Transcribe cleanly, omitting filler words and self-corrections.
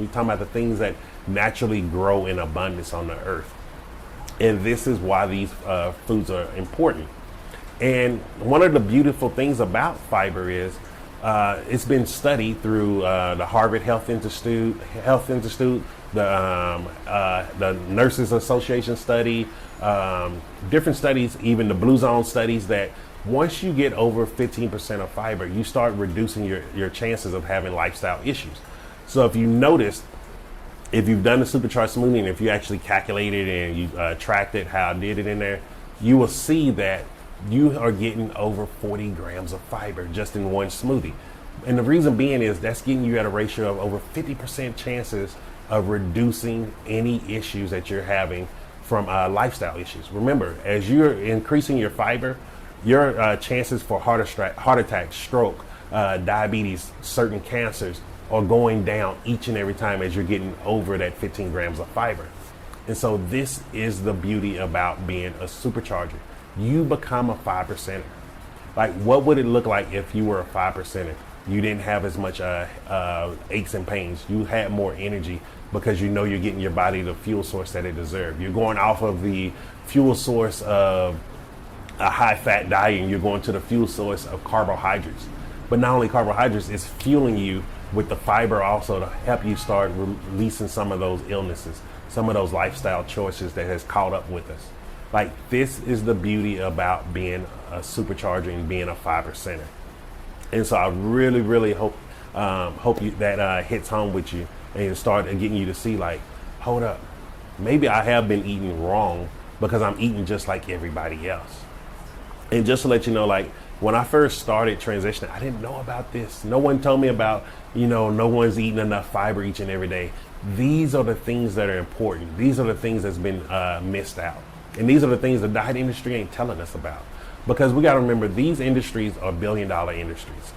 We're talking about the things that naturally grow in abundance on the earth. And this is why these foods are important. And one of the beautiful things about fiber is it's been studied through the Harvard Health Institute, the Nurses Association study, different studies, even the Blue Zone studies, that once you get over 15% of fiber, you start reducing your chances of having lifestyle issues. So if you notice, if you've done the supercharged smoothie and if you actually calculated and you tracked it, how I did it in there, you will see that you are getting over 40 grams of fiber just in one smoothie. And the reason being is that's getting you at a ratio of over 50% chances of reducing any issues that you're having from lifestyle issues. Remember, as you're increasing your fiber, your chances for heart attack, stroke, diabetes, certain cancers are going down each and every time as you're getting over that 15 grams of fiber. And so this is the beauty about being a supercharger. You become a 5%er. Like, what would it look like if you were a 5%er? You didn't have as much aches and pains. You had more energy because you know you're getting your body the fuel source that it deserves. You're going off of the fuel source of a high-fat diet, and you're going to the fuel source of carbohydrates. But not only carbohydrates, it's fueling you with the fiber also to help you start releasing some of those illnesses, some of those lifestyle choices that has caught up with us. Like, this is the beauty about being a supercharger and being a 5%er. And so I really, really hope that hits home with you and start getting you to see, like, hold up, maybe I have been eating wrong because I'm eating just like everybody else. And just to let you know, like, when I first started transitioning, I didn't know about this. No one told me about, no one's eating enough fiber each and every day. These are the things that are important. These are the things that's been missed out. And these are the things the diet industry ain't telling us about. Because we got to remember, these industries are billion-dollar industries.